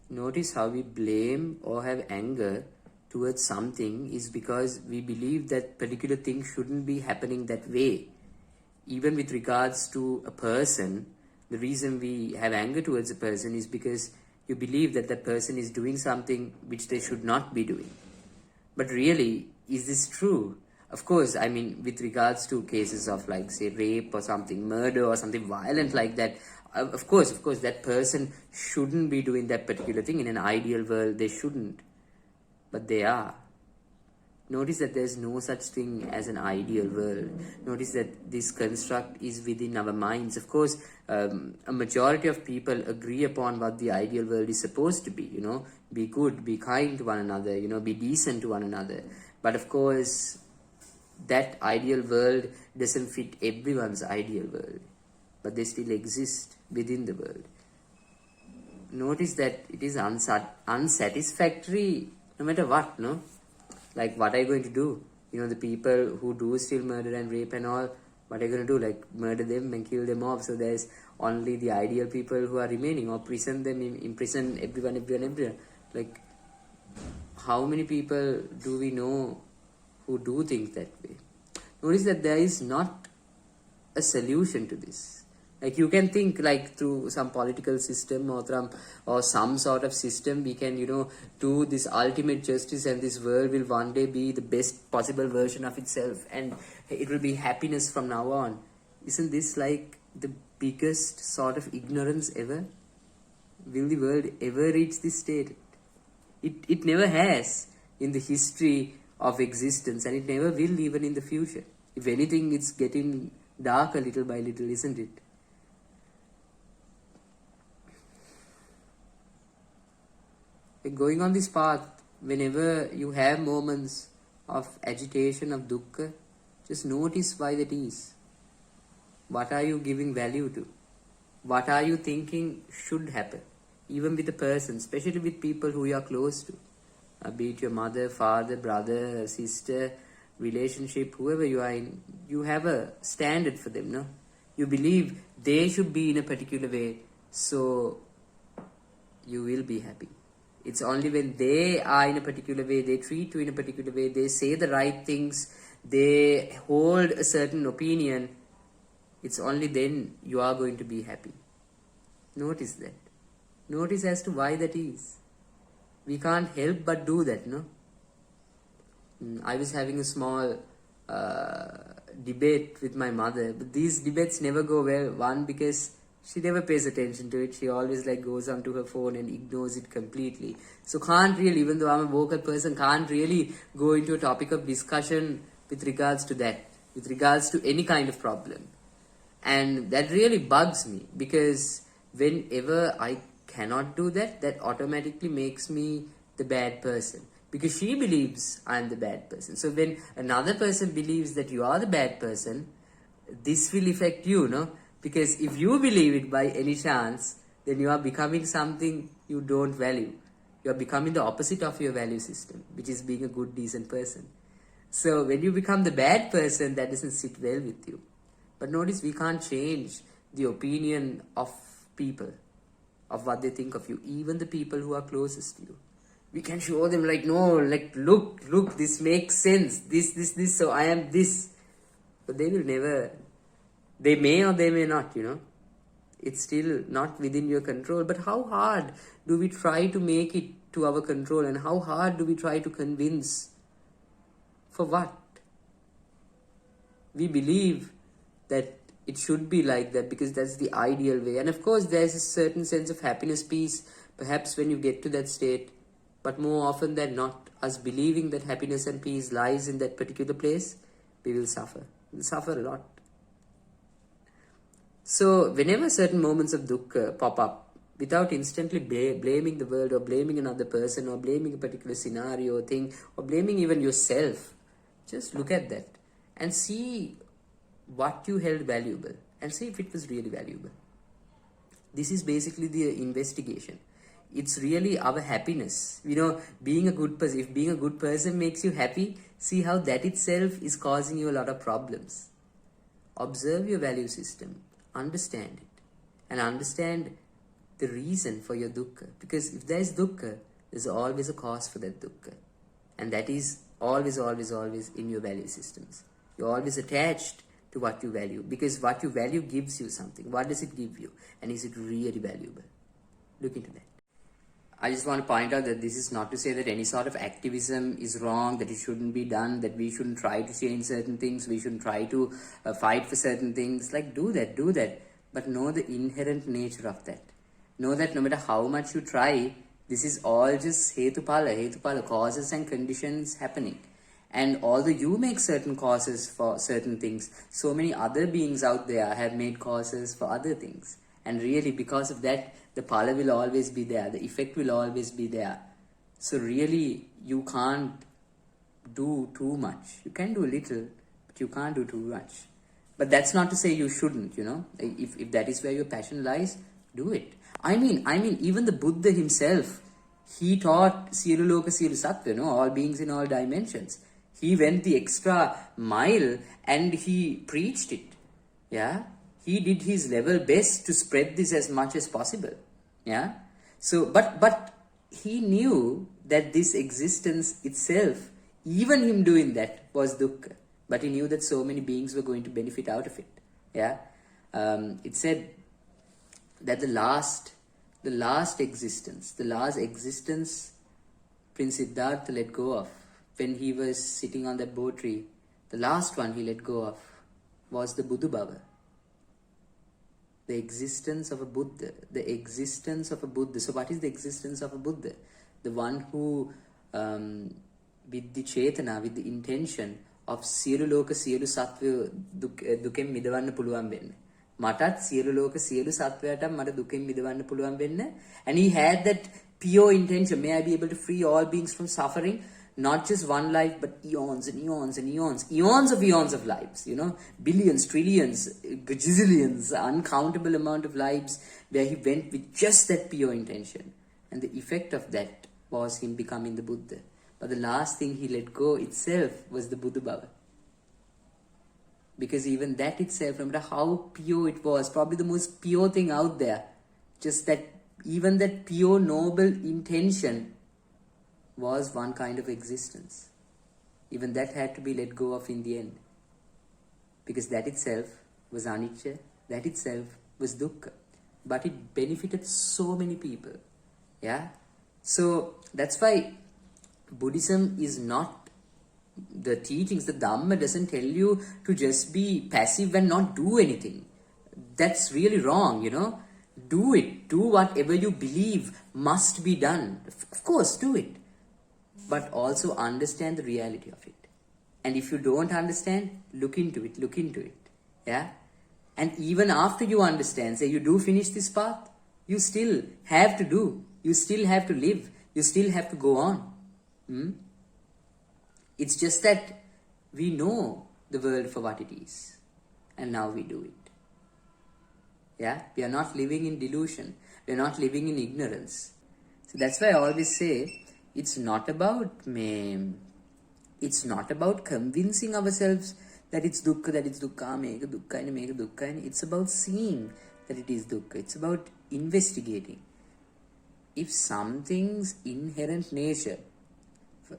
Notice how we blame or have anger towards something is because we believe that particular thing shouldn't be happening that way. Even with regards to a person, the reason we have anger towards a person is because you believe that that person is doing something which they should not be doing. But really, is this true? Of course, I mean, with regards to cases of like, say, rape or something, murder or something violent like that, of course, that person shouldn't be doing that particular thing. In an ideal world, they shouldn't. But they are. Notice that there's no such thing as an ideal world. Notice that this construct is within our minds. Of course, a majority of people agree upon what the ideal world is supposed to be, be good, be kind to one another, be decent to one another. But of course, that ideal world doesn't fit everyone's ideal world. But they still exist within the world. Notice that it is unsatisfactory no matter what, no? Like, what are you going to do? The people who do still murder and rape and all, what are you going to do? Like, murder them and kill them off, so there's only the ideal people who are remaining, or prison them, imprison everyone. Like, how many people do we know who do think that way? Notice that there is not a solution to this. Like, you can think like through some political system or some sort of system we can do this ultimate justice, and this world will one day be the best possible version of itself, and it will be happiness from now on. Isn't this like the biggest sort of ignorance ever? Will the world ever reach this state? It never has in the history of existence, and it never will even in the future. If anything, it's getting darker little by little, isn't it? Going on this path, whenever you have moments of agitation, of dukkha, just notice why that is. What are you giving value to? What are you thinking should happen? Even with a person, especially with people who you are close to. Be it your mother, father, brother, sister, relationship, whoever you are in, you have a standard for them, no? You believe they should be in a particular way, so you will be happy. It's only when they are in a particular way, they treat you in a particular way, they say the right things, they hold a certain opinion, it's only then you are going to be happy. Notice that. Notice as to why that is. We can't help but do that, no? I was having a small debate with my mother, but these debates never go well. One, because she never pays attention to it. She always goes onto her phone and ignores it completely. So can't really, even though I'm a vocal person, can't really go into a topic of discussion with regards to that, with regards to any kind of problem. And that really bugs me, because whenever I cannot do that, that automatically makes me the bad person. Because she believes I'm the bad person. So when another person believes that you are the bad person, this will affect you, no? Because if you believe it by any chance, then you are becoming something you don't value. You are becoming the opposite of your value system, which is being a good, decent person. So when you become the bad person, that doesn't sit well with you. But notice, we can't change the opinion of people, of what they think of you, even the people who are closest to you. We can show them look, this makes sense, this, so I am this. But they will never. They may or they may not, It's still not within your control. But how hard do we try to make it to our control? And how hard do we try to convince? For what? We believe that it should be like that because that's the ideal way. And of course, there's a certain sense of happiness, peace, perhaps when you get to that state. But more often than not, us believing that happiness and peace lies in that particular place, we will suffer. We'll suffer a lot. So whenever certain moments of dukkha pop up, without instantly blaming the world or blaming another person or blaming a particular scenario or thing or blaming even yourself, just look at that and see what you held valuable and see if it was really valuable. This is basically the investigation. It's really our happiness. Being a good person, if being a good person makes you happy, see how that itself is causing you a lot of problems. Observe your value system. Understand it. And understand the reason for your dukkha. Because if there is dukkha, there's always a cause for that dukkha. And that is always, always, always in your value systems. You're always attached to what you value, because what you value gives you something. What does it give you? And is it really valuable? Look into that. I just want to point out that this is not to say that any sort of activism is wrong, that it shouldn't be done, that we shouldn't try to change certain things, we shouldn't try to fight for certain things. Like, do that. But know the inherent nature of that. Know that no matter how much you try, this is all just hetupala, causes and conditions happening. And although you make certain causes for certain things, so many other beings out there have made causes for other things. And really, because of that, the pala will always be there, the effect will always be there. So really, you can't do too much. You can do a little, but you can't do too much. But that's not to say you shouldn't, If that is where your passion lies, do it. I mean, even the Buddha himself, he taught Sielu Loka Sielu Sattva, all beings in all dimensions. He went the extra mile and he preached it. Yeah. He did his level best to spread this as much as possible. Yeah. So, but he knew that this existence itself, even him doing that, was dukkha. But he knew that so many beings were going to benefit out of it. Yeah. It said that the last existence, Prince Siddhartha let go of when he was sitting on that bo tree. The last one he let go of was the Buddha Bhava. The existence of a Buddha. So what is the existence of a Buddha? The one who, with the chetana, with the intention of Sielu Loka Sielu Sattva duken midawanna puluwan wenna. Matat Sielu Loka Sielu Sattvayatam mata duken midawanna puluwan wenna. And he had that pure intention. May I be able to free all beings from suffering? Not just one life, but eons and eons and eons. Eons of lives, Billions, trillions, gazillions, uncountable amount of lives where he went with just that pure intention. And the effect of that was him becoming the Buddha. But the last thing he let go itself was the Buddha Bhava. Because even that itself, no matter how pure it was, probably the most pure thing out there, just that, even that pure noble intention was one kind of existence. Even that had to be let go of in the end. Because that itself was anicca, that itself was dukkha. But it benefited so many people. Yeah? So that's why Buddhism is not the teachings. The Dhamma doesn't tell you to just be passive and not do anything. That's really wrong, Do it. Do whatever you believe must be done. Of course, do it. But also understand the reality of it. And if you don't understand, look into it. Yeah? And even after you understand, say you do finish this path, you still have to do. You still have to live. You still have to go on. It's just that we know the world for what it is. And now we do it. Yeah? We are not living in delusion. We are not living in ignorance. So that's why I always say, it's not about convincing ourselves that it's dukkha, meka dukkha. It's about seeing that it is dukkha. It's about investigating. If something's inherent nature,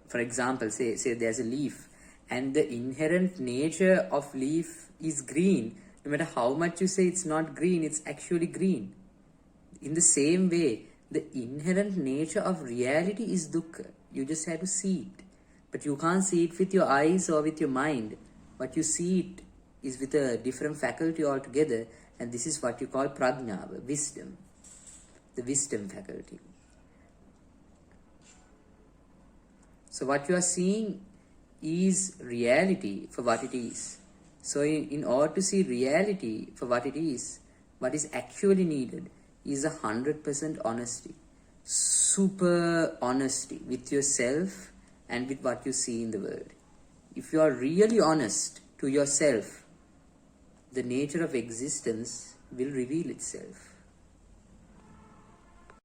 for example, say there's a leaf, and the inherent nature of leaf is green, no matter how much you say it's not green, it's actually green. In the same way, the inherent nature of reality is dukkha. You just have to see it. But you can't see it with your eyes or with your mind. What you see it is with a different faculty altogether. And this is what you call prajna, wisdom. The wisdom faculty. So what you are seeing is reality for what it is. So in order to see reality for what it is actually needed is 100% honesty. Super honesty with yourself and with what you see in the world. If you are really honest to yourself, the nature of existence will reveal itself.